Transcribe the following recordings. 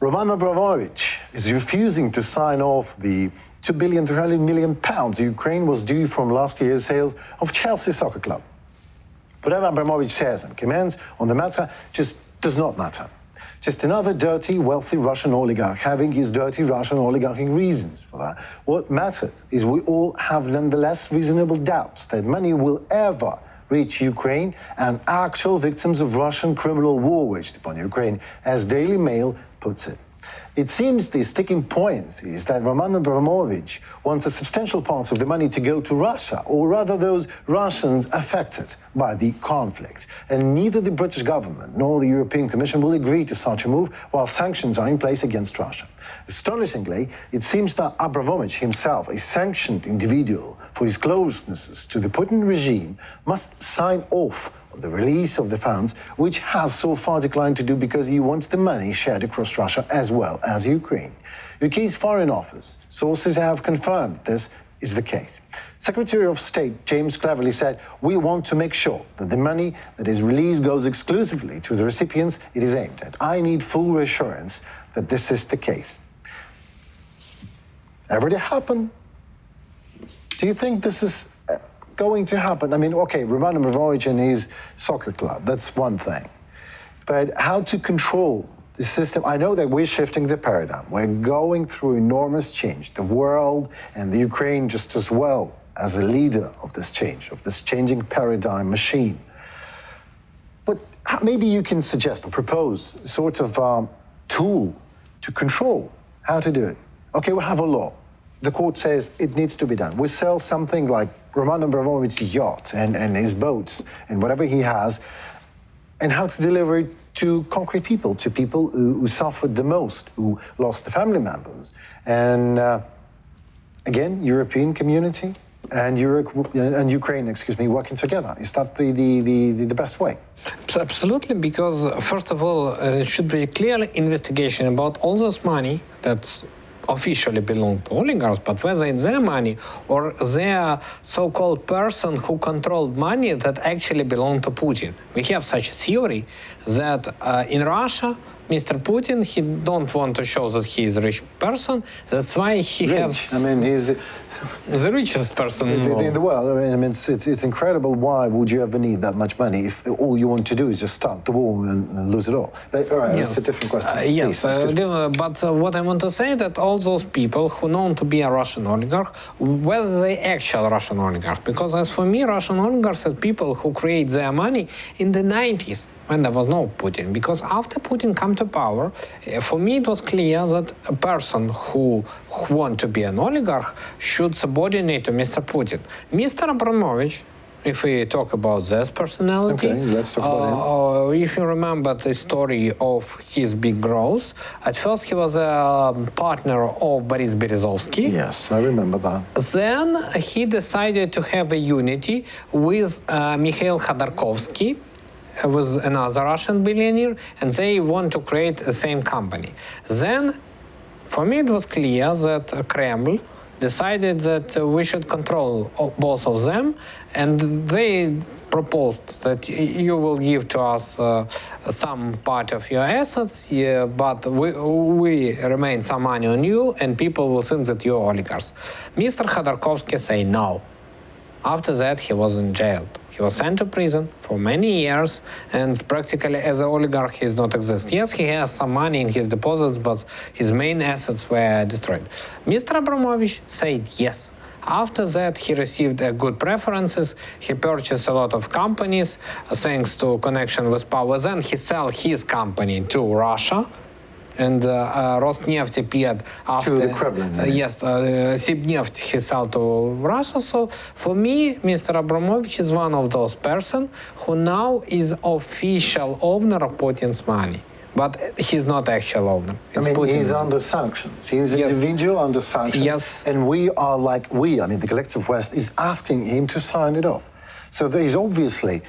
Roman Abramovich is refusing to sign off the £2.3 billion Ukraine was due from last year's sales of Chelsea Soccer Club. Whatever Abramovich says and comments on the matter just does not matter. Just another dirty, wealthy Russian oligarch having his dirty Russian oligarchic reasons for that. What matters is we all have nonetheless reasonable doubts that money will ever reach Ukraine and actual victims of Russian criminal war waged upon Ukraine, as Daily Mail puts it. It seems the sticking point is that Roman Abramovich wants a substantial part of the money to go to Russia, or rather those Russians affected by the conflict. And neither the British government nor the European Commission will agree to such a move while sanctions are in place against Russia. Astonishingly, it seems that Abramovich himself, a sanctioned individual for his closeness to the Putin regime, must sign off on the release of the funds, which has so far declined to do because he wants the money shared across Russia as well as Ukraine. UK's Foreign Office sources have confirmed this is the case. Secretary of State James Cleverly said, "We want to make sure that the money that is released goes exclusively to the recipients it is aimed at. I need full reassurance that this is the case." Ever did happen? Do you think this is going to happen? I mean, okay, Roman Abramovich and his soccer club, that's one thing. But how to control the system? I know that we're shifting the paradigm. We're going through enormous change. The world and the Ukraine just as well as a leader of this change, of this changing paradigm machine. But maybe you can suggest or propose a sort of tool to control how to do it. Okay, we have a law. The court says it needs to be done. We sell something like Roman Abramovich's yacht and his boats and whatever he has, and how to deliver it to concrete people, to people who suffered the most, who lost their family members. And again, European community and Ukraine, working together. Is that the best way? Absolutely, because first of all, it should be a clear investigation about all this money that's officially belong to oligarchs, but whether it's their money or their so-called person who controlled money that actually belonged to Putin. We have such a theory that in Russia, Mr. Putin, he don't want to show that he is a rich person. That's why he has... I mean, he's the richest person in the world. I mean, it's incredible. Why would you ever need that much money if all you want to do is just start the war and lose it all? But, all right, yes. That's a different question. Yes, but what I want to say that all those people who known to be a Russian oligarch, whether they actual Russian oligarchs, because as for me, Russian oligarchs are people who create their money in the 90s. When there was no Putin, because after Putin came to power, for me it was clear that a person who want to be an oligarch should subordinate to Mr. Putin. Mr. Abramovich, if we talk about this personality, okay, let's talk about him. If you remember the story of his big growth, at first he was a partner of Boris Berezovsky. Yes, I remember that. Then he decided to have a unity with Mikhail Khodorkovsky, was another Russian billionaire, and they want to create the same company. Then, for me, it was clear that Kremlin decided that we should control both of them, and they proposed that you will give to us some part of your assets, but we remain some money on you, and people will think that you're oligarchs. Mr. Khodorkovsky said no. After that, he was in jail. He was sent to prison for many years, and practically as an oligarch, he does not exist. Yes, he has some money in his deposits, but his main assets were destroyed. Mr. Abramovich said yes. After that, he received good preferences. He purchased a lot of companies, thanks to connection with power. Then he sold his company to Russia. And Rosneft appeared after... To the Kremlin. Yes, Sibneft he sold to Russia. So for me, Mr. Abramovich is one of those persons who now is official owner of Putin's money. But he's not actual owner. It's he's under sanctions. He's an individual under sanctions. Yes. And we are the collective West, is asking him to sign it off. So there is obviously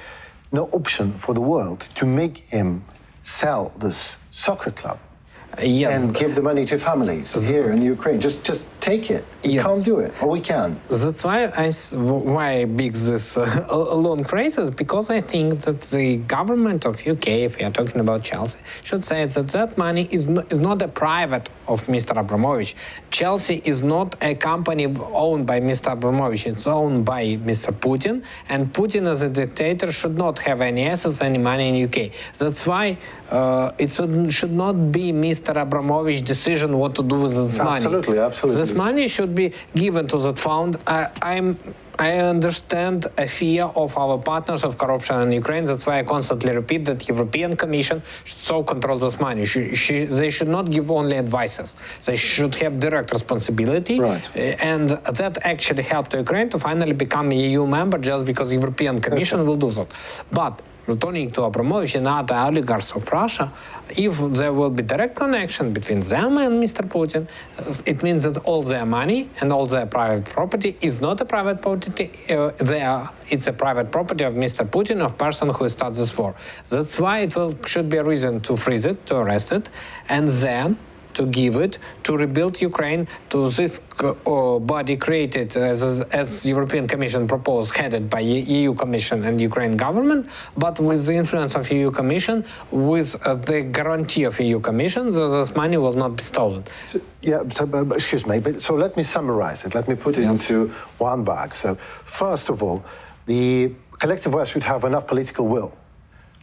no option for the world to make him sell this soccer club. Yes. And give the money to families here in Ukraine. Just take it. We Yes. can't do it, or we can. That's why I big this loan crisis, because I think that the government of UK, if we are talking about Chelsea, should say that that money is not a private of Mr. Abramovich. Chelsea is not a company owned by Mr. Abramovich. It's owned by Mr. Putin, and Putin as a dictator should not have any assets, any money in UK. That's why it should not be Mr. Abramovich's decision what to do with this money. Absolutely, absolutely. This money should be given to that fund. I understand a fear of our partners of corruption in Ukraine. That's why I constantly repeat that European Commission should so control this money. They should not give only advices. They should have direct responsibility. Right. And that actually helped Ukraine to finally become an EU member just because European Commission will do that. But returning to Abramovich and other oligarchs of Russia, if there will be direct connection between them and Mr. Putin, it means that all their money and all their private property is not a private property. It's a private property of Mr. Putin, of person who started this war. That's why should be a reason to freeze it, to arrest it, and then to give it, to rebuild Ukraine to this body created as European Commission proposed, headed by EU Commission and Ukraine government, but with the influence of EU Commission, with the guarantee of EU Commission that this money will not be stolen. So, excuse me, but so let me summarize it. Let me put it into one bag. So, first of all, the collective West should have enough political will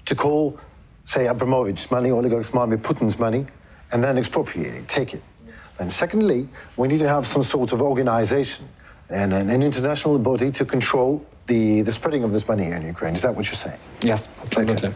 to call, say, Abramovich's money, oligarchs' money, Putin's money, and then expropriate it, take it. And secondly, we need to have some sort of organization and an international body to control the spreading of this money here in Ukraine. Is that what you're saying? Yes, absolutely. Okay.